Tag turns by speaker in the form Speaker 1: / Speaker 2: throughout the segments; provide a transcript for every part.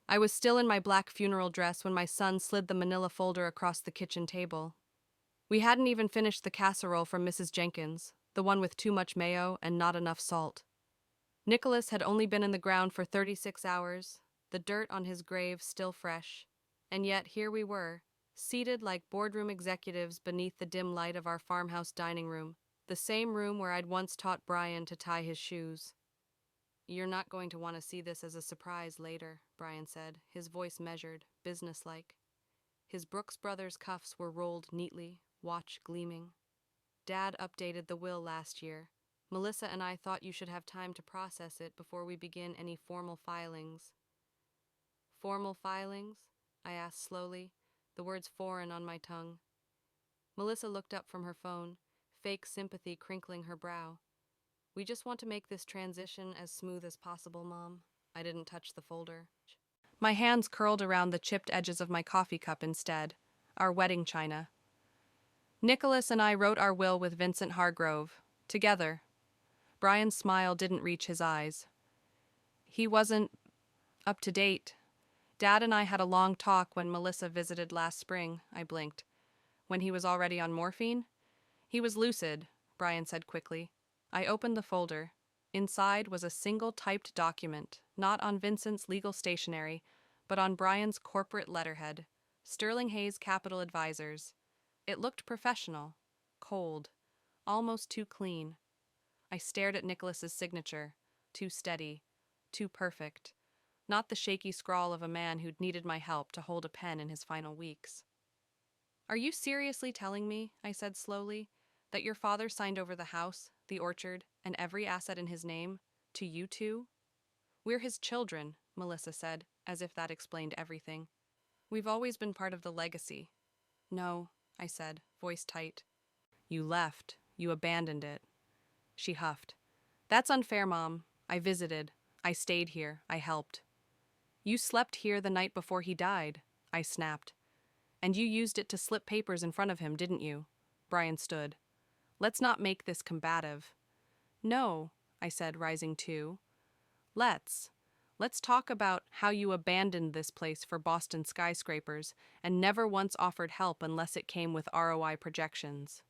Speaker 1: I was still in my black funeral dress when my son slid the manila folder across the kitchen table. We hadn't even finished the casserole from Mrs. Jenkins, the one with too much mayo and not enough salt. Nicholas had only been in the ground for 36 hours, the dirt on his grave still fresh, and yet here we were, seated like boardroom executives beneath the dim light of our farmhouse dining room, the same room where I'd once taught Brian to tie his shoes. "You're not going to want to see this as a surprise later," Brian said, his voice measured, businesslike. His Brooks Brothers cuffs were rolled neatly, watch gleaming. "Dad updated the will last year. Melissa and I thought you should have time to process it before we begin any formal filings." "Formal filings?" I asked slowly, the words foreign on my tongue. Melissa looked up from her phone, fake sympathy crinkling her brow. "We just want to make this transition as smooth as possible, Mom." I didn't touch the folder. My hands curled around the chipped edges of my coffee cup instead, our wedding china. "Nicholas and I wrote our will with Vincent Hargrove, together." Brian's smile didn't reach his eyes. "He wasn't up to date. Dad and I had a long talk when Melissa visited last spring," I blinked. "When he was already on morphine?" "He was lucid," Brian said quickly. I opened the folder. Inside was a single typed document, not on Vincent's legal stationery, but on Brian's corporate letterhead, Sterling Hayes Capital Advisors. It looked professional, cold, almost too clean. I stared at Nicholas's signature, too steady, too perfect, not the shaky scrawl of a man who'd needed my help to hold a pen in his final weeks. "Are you seriously telling me," I said slowly, "that your father signed over the house, the orchard, and every asset in his name, to you two?" "We're his children," Melissa said, as if that explained everything. "We've always been part of the legacy." "No," I said, voice tight. "You left. You abandoned it." She huffed. "That's unfair, Mom. I visited. I stayed here. I helped." "You slept here the night before he died," I snapped. "And you used it to slip papers in front of him, didn't you?" Brian stood. "Let's not make this combative." "No," I said, rising too. Let's. Let's talk about how you abandoned this place for Boston skyscrapers and never once offered help unless it came with ROI projections."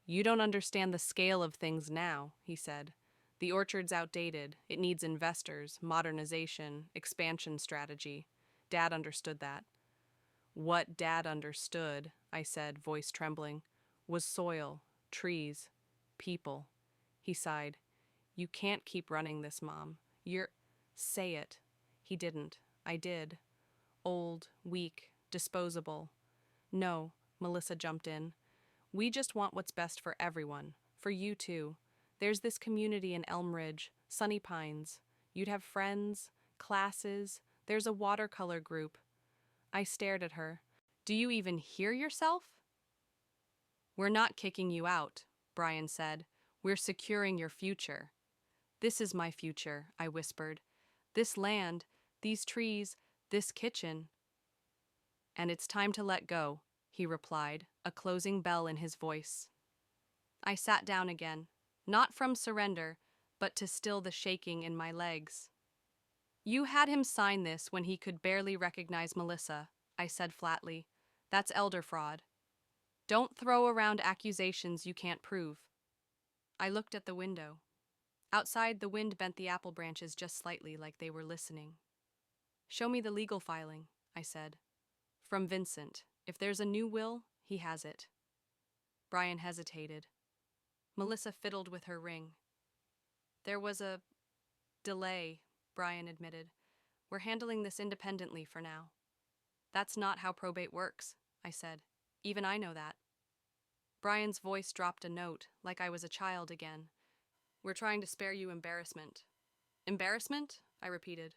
Speaker 1: "You don't understand the scale of things now," he said. "The orchard's outdated. It needs investors, modernization, expansion strategy. Dad understood that." "What Dad understood," I said, voice trembling, "was soil, trees, people." He sighed. "You can't keep running this, Mom. You're—" "Say it." He didn't. I did. "Old, weak, disposable." "No," Melissa jumped in. "We just want what's best for everyone. For you, too. There's this community in Elm Ridge, Sunny Pines. You'd have friends, classes. There's a watercolor group." I stared at her. "Do you even hear yourself?" "We're not kicking you out," Brian said. "We're securing your future." "This is my future," I whispered. "This land, these trees, this kitchen." "And it's time to let go," he replied, a closing bell in his voice. I sat down again, not from surrender, but to still the shaking in my legs. "You had him sign this when he could barely recognize Melissa," I said flatly. "That's elder fraud. Don't throw around accusations you can't prove." I looked at the window. Outside, the wind bent the apple branches just slightly, like they were listening. "Show me the legal filing," I said. "From Vincent. If there's a new will, he has it." Brian hesitated. Melissa fiddled with her ring. "There was a delay," Brian admitted. "We're handling this independently for now." "That's not how probate works," I said. "Even I know that." Brian's voice dropped a note, like I was a child again. "We're trying to spare you embarrassment." "Embarrassment?" I repeated.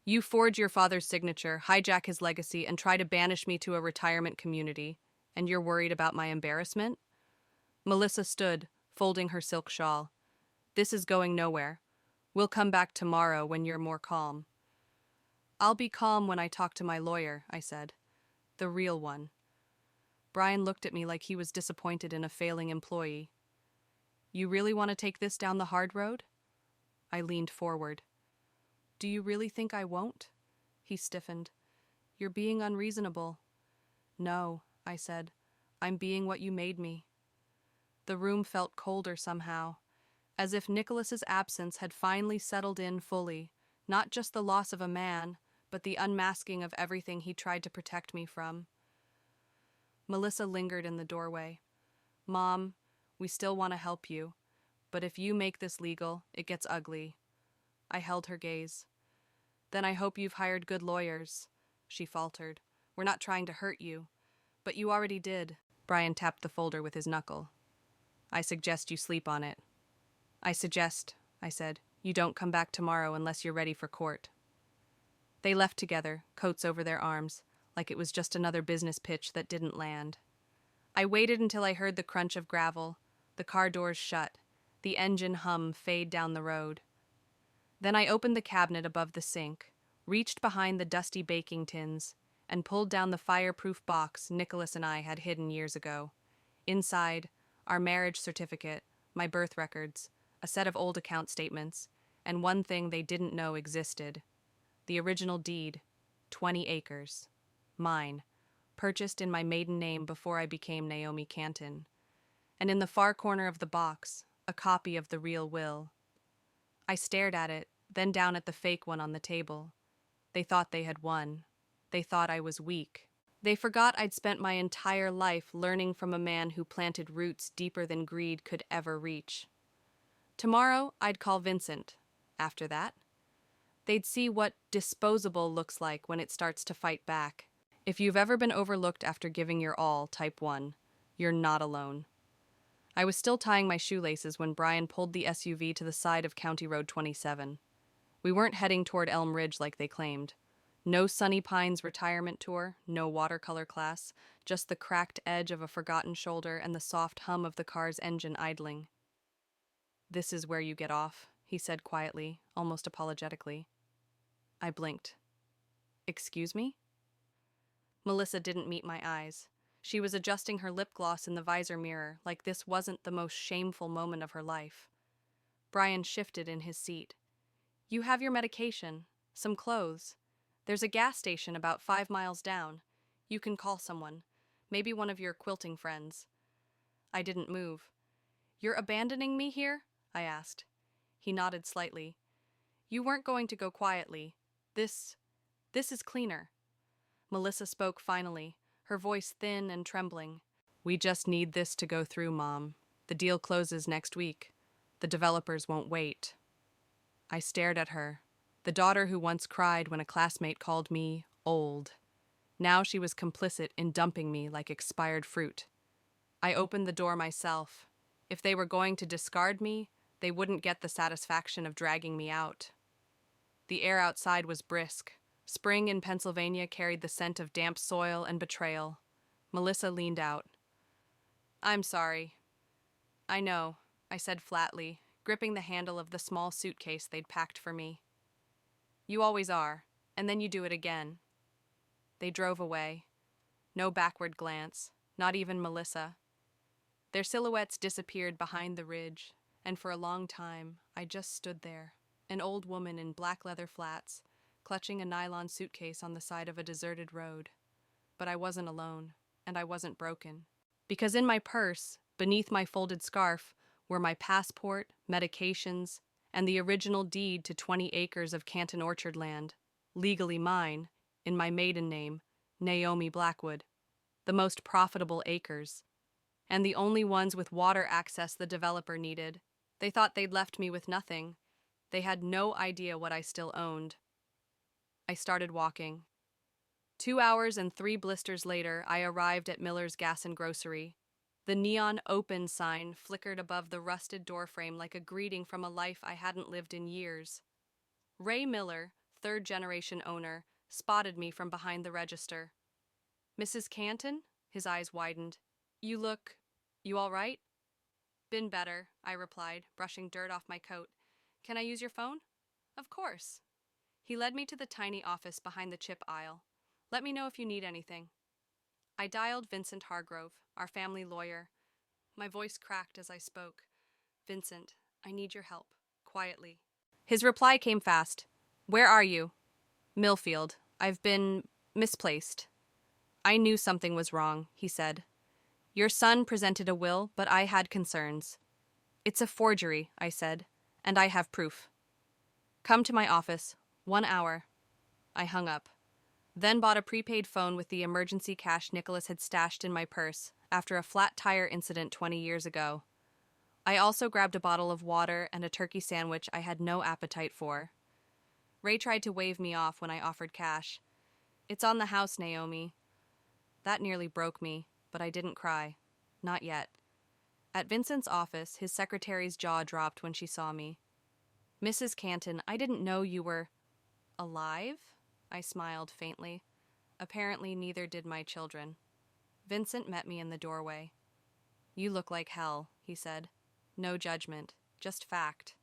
Speaker 1: "You forge your father's signature, hijack his legacy, and try to banish me to a retirement community. And you're worried about my embarrassment?" Melissa stood, folding her silk shawl. "This is going nowhere. We'll come back tomorrow when you're more calm." "I'll be calm when I talk to my lawyer," I said. "The real one." Brian looked at me like he was disappointed in a failing employee. "You really want to take this down the hard road?" I leaned forward. "Do you really think I won't?" He stiffened. You're being unreasonable. No, I said. I'm being what you made me. The room felt colder somehow, as if Nicholas's absence had finally settled in fully, not just the loss of a man, but the unmasking of everything he tried to protect me from. Melissa lingered in the doorway. Mom, we still want to help you, but if you make this legal, it gets ugly. I held her gaze. Then I hope you've hired good lawyers, she faltered. We're not trying to hurt you. But you already did. Brian tapped the folder with his knuckle. I suggest you sleep on it. I suggest, I said, you don't come back tomorrow unless you're ready for court. They left together, coats over their arms, like it was just another business pitch that didn't land. I waited until I heard the crunch of gravel, the car doors shut, the engine hum fade down the road. Then I opened the cabinet above the sink, reached behind the dusty baking tins, and pulled down the fireproof box Nicholas and I had hidden years ago. Inside, our marriage certificate, my birth records, a set of old account statements, and one thing they didn't know existed. The original deed, 20 acres. Mine, purchased in my maiden name before I became Naomi Canton. And in the far corner of the box, a copy of the real will. I stared at it, then down at the fake one on the table. They thought they had won. They thought I was weak. They forgot I'd spent my entire life learning from a man who planted roots deeper than greed could ever reach. Tomorrow, I'd call Vincent. After that, they'd see what disposable looks like when it starts to fight back. If you've ever been overlooked after giving your all, type 1. You're not alone. I was still tying my shoelaces when Brian pulled the SUV to the side of County Road 27. We weren't heading toward Elm Ridge like they claimed. No Sunny Pines retirement tour, no watercolor class, just the cracked edge of a forgotten shoulder and the soft hum of the car's engine idling. This is where you get off, he said quietly, almost apologetically. I blinked. Excuse me? Melissa didn't meet my eyes. She was adjusting her lip gloss in the visor mirror, like this wasn't the most shameful moment of her life. Brian shifted in his seat. You have your medication, some clothes. There's a gas station about 5 miles down. You can call someone, maybe one of your quilting friends. I didn't move. You're abandoning me here? I asked. He nodded slightly. You weren't going to go quietly. This is cleaner. Melissa spoke finally, her voice thin and trembling. We just need this to go through, Mom. The deal closes next week. The developers won't wait. I stared at her, the daughter who once cried when a classmate called me old. Now she was complicit in dumping me like expired fruit. I opened the door myself. If they were going to discard me, they wouldn't get the satisfaction of dragging me out. The air outside was brisk. Spring in Pennsylvania carried the scent of damp soil and betrayal. Melissa leaned out. I'm sorry. I know, I said flatly, gripping the handle of the small suitcase they'd packed for me. You always are, and then you do it again. They drove away. No backward glance, not even Melissa. Their silhouettes disappeared behind the ridge, and for a long time, I just stood there, an old woman in black leather flats, clutching a nylon suitcase on the side of a deserted road. But I wasn't alone, and I wasn't broken. Because in my purse, beneath my folded scarf, were my passport, medications, and the original deed to 20 acres of Canton orchard land, legally mine, in my maiden name, Naomi Blackwood, the most profitable acres, and the only ones with water access the developer needed. They thought they'd left me with nothing. They had no idea what I still owned. I started walking. 2 hours and 3 blisters later, I arrived at Miller's Gas and Grocery. The neon open sign flickered above the rusted doorframe like a greeting from a life I hadn't lived in years. Ray Miller, third-generation owner, spotted me from behind the register. Mrs. Canton? His eyes widened. You all right? Been better, I replied, brushing dirt off my coat. Can I use your phone? Of course. He led me to the tiny office behind the chip aisle. Let me know if you need anything. I dialed Vincent Hargrove, our family lawyer. My voice cracked as I spoke. Vincent, I need your help. Quietly. His reply came fast. Where are you? Millfield. I've been misplaced. I knew something was wrong, he said. Your son presented a will, but I had concerns. It's a forgery, I said, and I have proof. Come to my office. 1 hour. I hung up. Then bought a prepaid phone with the emergency cash Nicholas had stashed in my purse after a flat tire incident 20 years ago. I also grabbed a bottle of water and a turkey sandwich I had no appetite for. Ray tried to wave me off when I offered cash. It's on the house, Naomi. That nearly broke me, but I didn't cry. Not yet. At Vincent's office, his secretary's jaw dropped when she saw me. Mrs. Canton, I didn't know you were alive? I smiled faintly. Apparently neither did my children. Vincent met me in the doorway. You look like hell, he said. No judgment, just fact.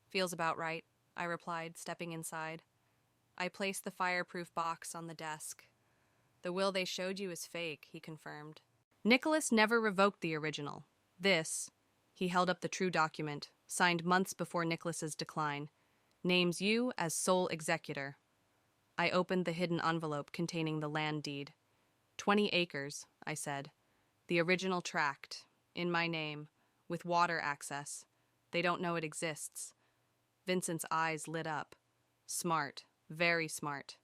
Speaker 1: Feels about right, I replied, stepping inside. I placed the fireproof box on the desk. The will they showed you is fake, he confirmed. Nicholas never revoked the original. This, he held up the true document, signed months before Nicholas's decline, names you as sole executor. I opened the hidden envelope containing the land deed. 20 acres, I said. The original tract, in my name, with water access. They don't know it exists. Vincent's eyes lit up. Smart, very smart.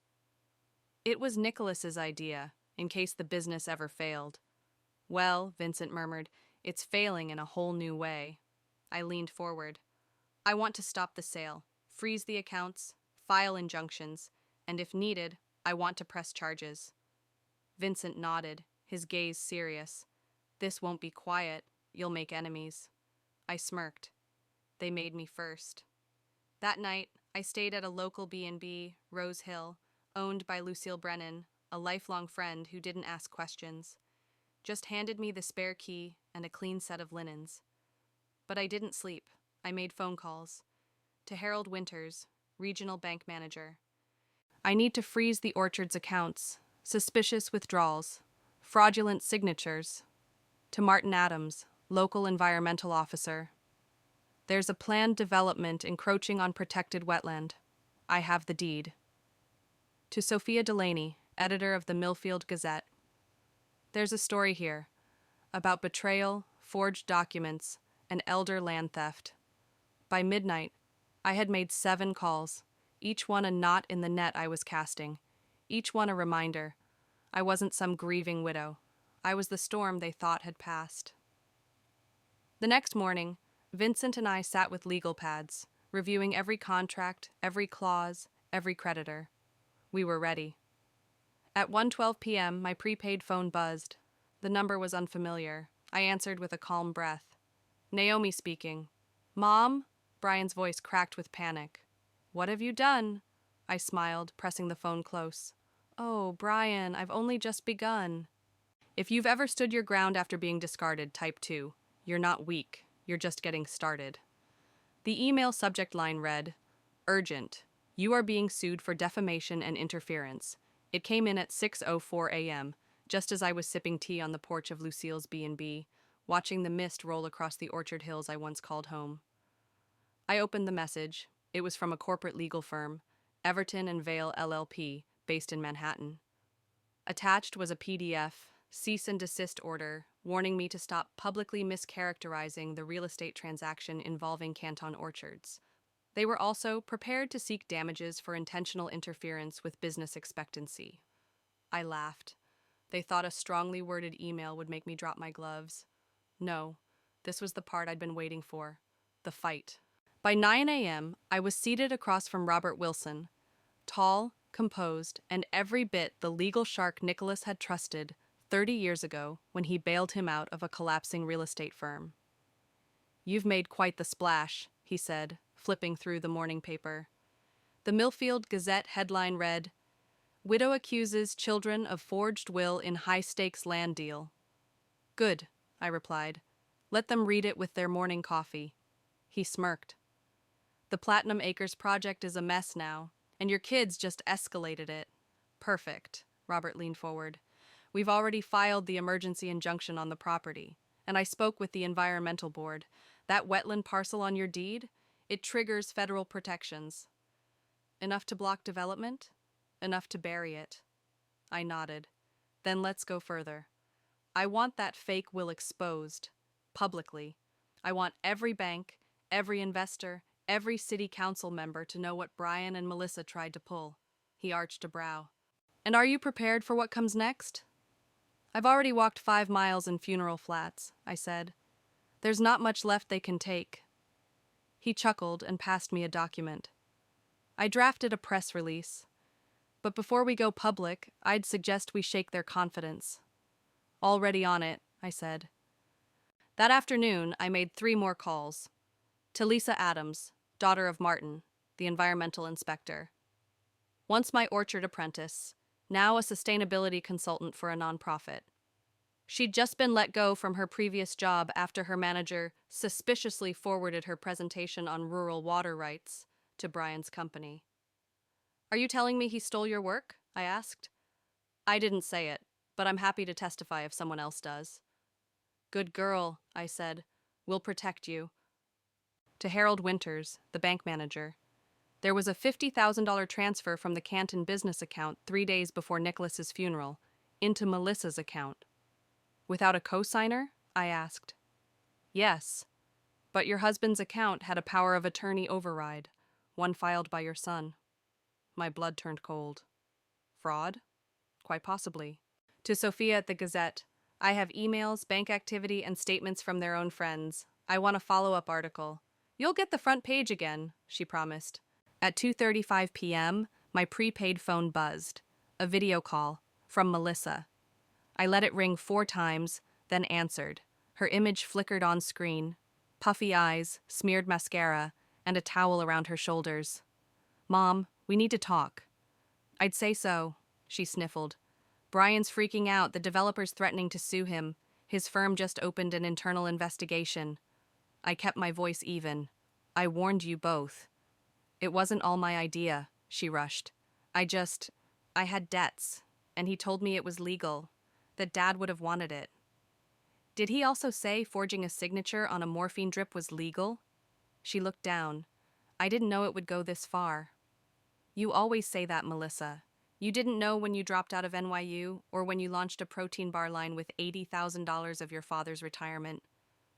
Speaker 1: It was Nicholas's idea, in case the business ever failed. Well, Vincent murmured, it's failing in a whole new way. I leaned forward. I want to stop the sale, freeze the accounts, file injunctions, and if needed, I want to press charges. Vincent nodded, his gaze serious. This won't be quiet. You'll make enemies. I smirked. They made me first. That night, I stayed at a local B&B, Rose Hill, owned by Lucille Brennan, a lifelong friend who didn't ask questions. Just handed me the spare key and a clean set of linens. But I didn't sleep. I made phone calls. To Harold Winters, regional bank manager. I need to freeze the orchard's accounts. Suspicious withdrawals. Fraudulent signatures. To Martin Adams, local environmental officer. There's a planned development encroaching on protected wetland. I have the deed. To Sophia Delaney, editor of the Millfield Gazette. There's a story here about betrayal, forged documents, and elder land theft. By midnight, I had made 7 calls, each one a knot in the net I was casting, each one a reminder. I wasn't some grieving widow. I was the storm they thought had passed. The next morning, Vincent and I sat with legal pads, reviewing every contract, every clause, every creditor. We were ready. At 1:12 p.m., my prepaid phone buzzed. The number was unfamiliar. I answered with a calm breath. Naomi speaking. Mom? Brian's voice cracked with panic. What have you done? I smiled, pressing the phone close. Oh, Brian, I've only just begun. If you've ever stood your ground after being discarded, type 2. You're not weak. You're just getting started. The email subject line read, Urgent. You are being sued for defamation and interference. It came in at 6:04 a.m., just as I was sipping tea on the porch of Lucille's B&B, watching the mist roll across the orchard hills I once called home. I opened the message. It was from a corporate legal firm, Everton and Vale LLP, based in Manhattan. Attached was a PDF, cease and desist order, warning me to stop publicly mischaracterizing the real estate transaction involving Canton Orchards. They were also prepared to seek damages for intentional interference with business expectancy. I laughed. They thought a strongly worded email would make me drop my gloves. No, this was the part I'd been waiting for. The fight. By 9 a.m., I was seated across from Robert Wilson, tall, composed, and every bit the legal shark Nicholas had trusted 30 years ago when he bailed him out of a collapsing real estate firm. You've made quite the splash, he said, flipping through the morning paper. The Millfield Gazette headline read, Widow accuses children of forged will in high-stakes land deal. Good, I replied. Let them read it with their morning coffee. He smirked. The Platinum Acres project is a mess now, and your kids just escalated it. Perfect, Robert leaned forward. We've already filed the emergency injunction on the property, and I spoke with the environmental board. That wetland parcel on your deed, it triggers federal protections. Enough to block development? enough to bury it. I nodded. Then let's go further. I want that fake will exposed, publicly. I want every bank, every investor, every city council member to know what Brian and Melissa tried to pull. He arched a brow. And are you prepared for what comes next? I've already walked 5 miles in funeral flats, I said. There's not much left they can take. He chuckled and passed me a document. I drafted a press release. But before we go public, I'd suggest we shake their confidence. Already on it, I said. That afternoon, I made 3 more calls. To Lisa Adams, daughter of Martin, the environmental inspector. Once my orchard apprentice, now a sustainability consultant for a nonprofit. She'd just been let go from her previous job after her manager suspiciously forwarded her presentation on rural water rights to Brian's company. Are you telling me he stole your work? I asked. I didn't say it, but I'm happy to testify if someone else does. Good girl, I said. We'll protect you. To Harold Winters, the bank manager. There was a $50,000 transfer from the Canton business account 3 days before Nicholas's funeral into Melissa's account. Without a cosigner? I asked. Yes, but your husband's account had a power of attorney override, one filed by your son. My blood turned cold. Fraud? Quite possibly. To Sophia at the Gazette, I have emails, bank activity, and statements from their own friends. I want a follow-up article. You'll get the front page again, she promised. At 2:35 p.m., my prepaid phone buzzed. A video call from Melissa. I let it ring 4 times, then answered. Her image flickered on screen. Puffy eyes, smeared mascara, and a towel around her shoulders. Mom, we need to talk. I'd say so, she sniffled. Brian's freaking out, the developer's threatening to sue him. His firm just opened an internal investigation. I kept my voice even. I warned you both. It wasn't all my idea, she rushed. I had debts, and he told me it was legal, that Dad would have wanted it. Did he also say forging a signature on a morphine drip was legal? She looked down. I didn't know it would go this far. You always say that, Melissa. You didn't know when you dropped out of NYU or when you launched a protein bar line with $80,000 of your father's retirement.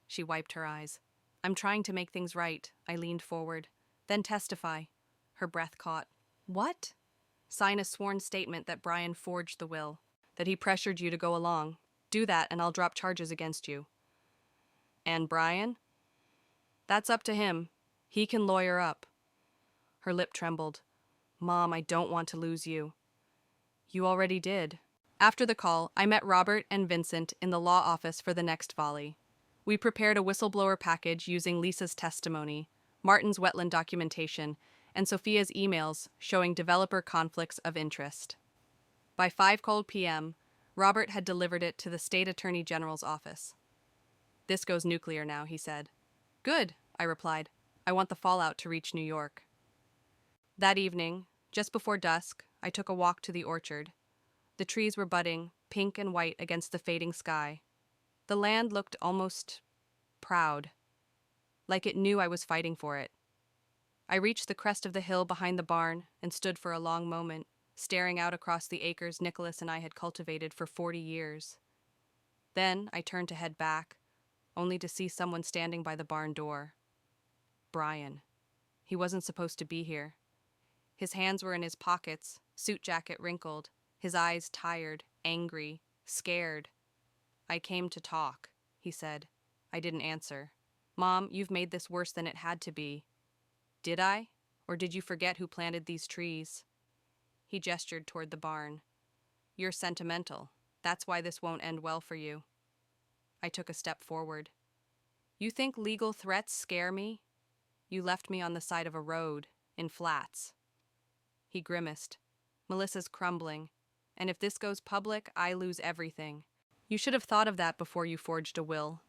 Speaker 1: She wiped her eyes. I'm trying to make things right, I leaned forward. Then testify. Her breath caught. What? Sign a sworn statement that Brian forged the will, that he pressured you to go along. Do that and I'll drop charges against you. And Brian? That's up to him. He can lawyer up. Her lip trembled. Mom, I don't want to lose you. You already did. After the call, I met Robert and Vincent in the law office for the next volley. We prepared a whistleblower package using Lisa's testimony, Martin's wetland documentation, and Sophia's emails showing developer conflicts of interest. By 5 cold p.m., Robert had delivered it to the State Attorney General's office. This goes nuclear now, he said. Good, I replied. I want the fallout to reach New York. That evening, just before dusk, I took a walk to the orchard. The trees were budding, pink and white against the fading sky. The land looked almost proud, like it knew I was fighting for it. I reached the crest of the hill behind the barn and stood for a long moment, staring out across the acres Nicholas and I had cultivated for 40 years. Then I turned to head back, only to see someone standing by the barn door. Brian. He wasn't supposed to be here. His hands were in his pockets, suit jacket wrinkled, his eyes tired, angry, scared. I came to talk, he said. I didn't answer. Mom, you've made this worse than it had to be. Did I? Or did you forget who planted these trees? He gestured toward the barn. You're sentimental. That's why this won't end well for you. I took a step forward. You think legal threats scare me? You left me on the side of a road, in flats. He grimaced. Melissa's crumbling, and if this goes public, I lose everything. You should have thought of that before you forged a will.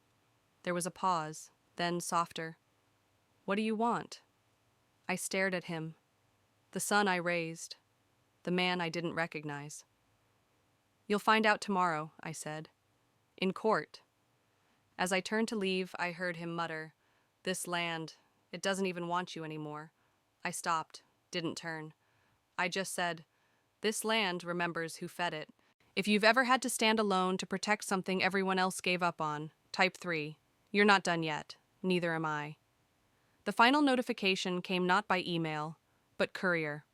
Speaker 1: There was a pause, then softer. What do you want? I stared at him. The son I raised. The man I didn't recognize. You'll find out tomorrow, I said. In court. As I turned to leave, I heard him mutter, This land, it doesn't even want you anymore. I stopped, didn't turn. I just said, This land remembers who fed it. If you've ever had to stand alone to protect something everyone else gave up on, type 3. You're not done yet. Neither am I. The final notification came not by email, but courier.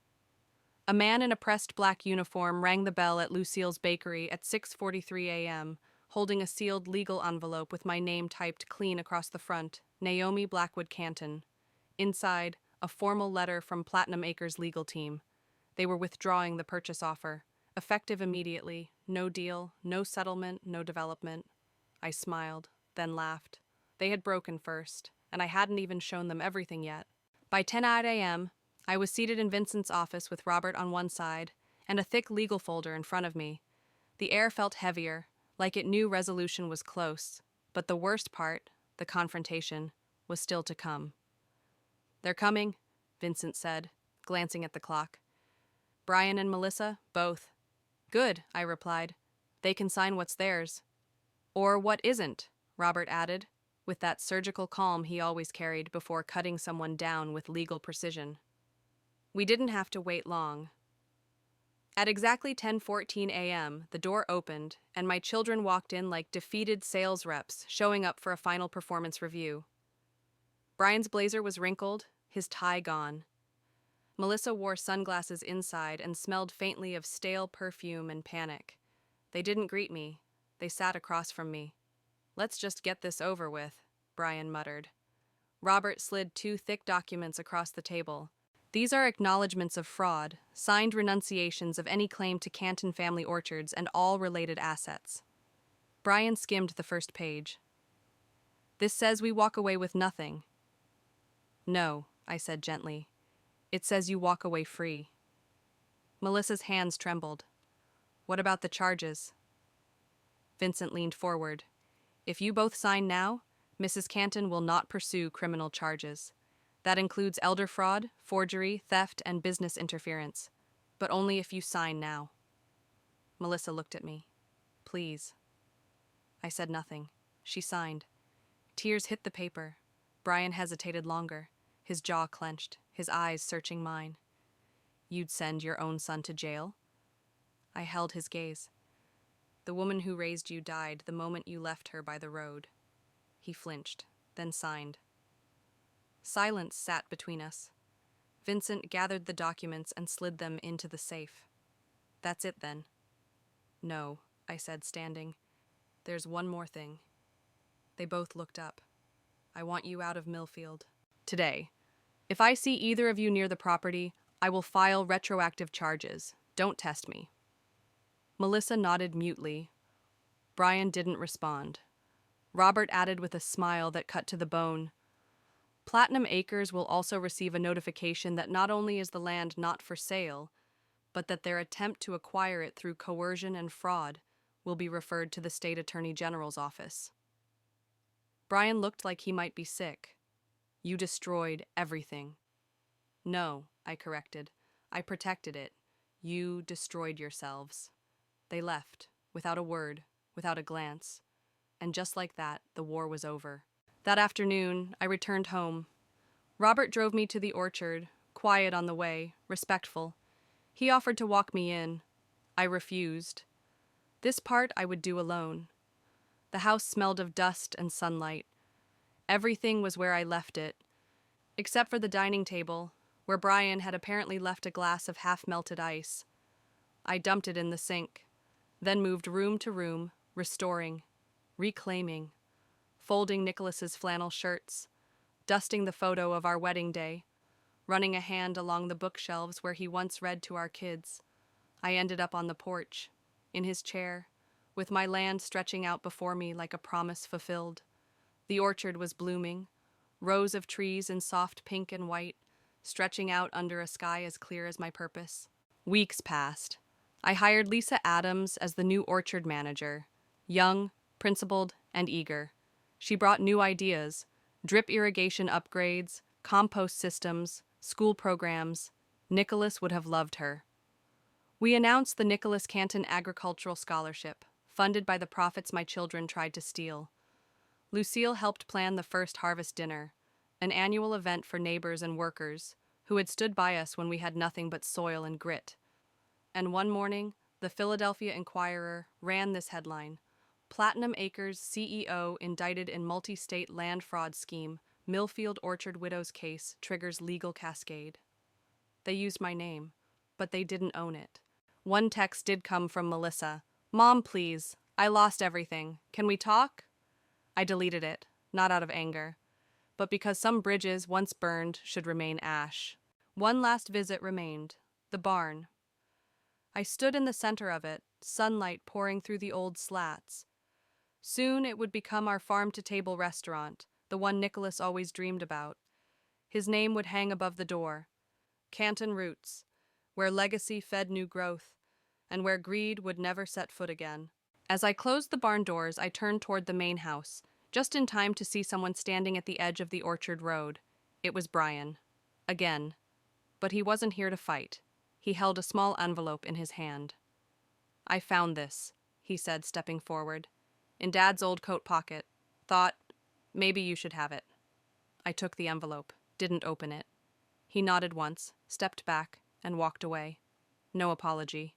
Speaker 1: A man in a pressed black uniform rang the bell at Lucille's bakery at 6:43 a.m., holding a sealed legal envelope with my name typed clean across the front, Naomi Blackwood Canton. Inside, a formal letter from Platinum Acres legal team. They were withdrawing the purchase offer. Effective immediately. No deal, no settlement, no development. I smiled, then laughed. They had broken first, and I hadn't even shown them everything yet. By 10 a.m., I was seated in Vincent's office with Robert on one side and a thick legal folder in front of me. The air felt heavier, like it knew resolution was close, but the worst part, the confrontation, was still to come. "They're coming," Vincent said, glancing at the clock. "Brian and Melissa, both." "Good," I replied. "They can sign what's theirs." "Or what isn't," Robert added, with that surgical calm he always carried before cutting someone down with legal precision. We didn't have to wait long. At exactly 10:14 a.m., the door opened, and my children walked in like defeated sales reps showing up for a final performance review. Brian's blazer was wrinkled, his tie gone. Melissa wore sunglasses inside and smelled faintly of stale perfume and panic. They didn't greet me. They sat across from me. "Let's just get this over with," Brian muttered. Robert slid 2 thick documents across the table. "These are acknowledgments of fraud, signed renunciations of any claim to Canton Family Orchards and all related assets." Brian skimmed the first page. "This says we walk away with nothing." "No," I said gently. "It says you walk away free." Melissa's hands trembled. "What about the charges?" Vincent leaned forward. "If you both sign now, Mrs. Canton will not pursue criminal charges. That includes elder fraud, forgery, theft, and business interference. But only if you sign now." Melissa looked at me. "Please." I said nothing. She signed. Tears hit the paper. Brian hesitated longer, his jaw clenched, his eyes searching mine. "You'd send your own son to jail?" I held his gaze. "The woman who raised you died the moment you left her by the road." He flinched, then signed. Silence sat between us. Vincent gathered the documents and slid them into the safe. "That's it, then?" "No," I said, standing. "There's one more thing." They both looked up. "I want you out of Millfield. Today. If I see either of you near the property, I will file retroactive charges. Don't test me." Melissa nodded mutely. Brian didn't respond. Robert added with a smile that cut to the bone. "Platinum Acres will also receive a notification that not only is the land not for sale, but that their attempt to acquire it through coercion and fraud will be referred to the State Attorney General's office." Brian looked like he might be sick. "You destroyed everything." "No," I corrected. "I protected it. You destroyed yourselves." They left, without a word, without a glance. And just like that, the war was over. That afternoon, I returned home. Robert drove me to the orchard, quiet on the way, respectful. He offered to walk me in. I refused. This part I would do alone. The house smelled of dust and sunlight. Everything was where I left it, except for the dining table, where Brian had apparently left a glass of half-melted ice. I dumped it in the sink, then moved room to room, restoring, reclaiming, folding Nicholas's flannel shirts, dusting the photo of our wedding day, running a hand along the bookshelves where he once read to our kids. I ended up on the porch, in his chair, with my land stretching out before me like a promise fulfilled. The orchard was blooming, rows of trees in soft pink and white, stretching out under a sky as clear as my purpose. Weeks passed. I hired Lisa Adams as the new orchard manager, young, principled, and eager. She brought new ideas, drip irrigation upgrades, compost systems, school programs. Nicholas would have loved her. We announced the Nicholas Canton Agricultural Scholarship, funded by the profits my children tried to steal. Lucille helped plan the first harvest dinner, an annual event for neighbors and workers who had stood by us when we had nothing but soil and grit. And one morning, the Philadelphia Inquirer ran this headline: Platinum Acres CEO indicted in multi-state land fraud scheme, Millfield Orchard widow's case triggers legal cascade. They used my name, but they didn't own it. One text did come from Melissa. Mom, please. I lost everything. Can we talk? I deleted it, not out of anger, but because some bridges once burned should remain ash. One last visit remained, the barn. I stood in the center of it, sunlight pouring through the old slats. Soon it would become our farm-to-table restaurant, the one Nicholas always dreamed about. His name would hang above the door. Canton Roots, where legacy fed new growth, and where greed would never set foot again. As I closed the barn doors, I turned toward the main house, just in time to see someone standing at the edge of the orchard road. It was Brian. Again. But he wasn't here to fight. He held a small envelope in his hand. I found this, he said, stepping forward. In Dad's old coat pocket. Thought, maybe you should have it. I took the envelope, didn't open it. He nodded once, stepped back, and walked away. No apology.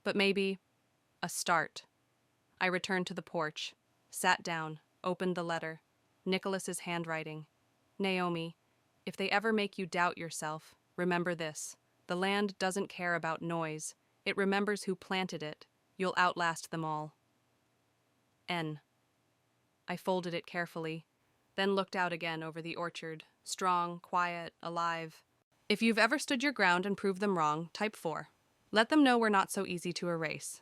Speaker 1: But maybe a start. I returned to the porch, sat down, opened the letter. Nicholas's handwriting. Naomi, if they ever make you doubt yourself, remember this. The land doesn't care about noise. It remembers who planted it. You'll outlast them all. N. I folded it carefully, then looked out again over the orchard, strong, quiet, alive. If you've ever stood your ground and proved them wrong, type 4. Let them know we're not so easy to erase.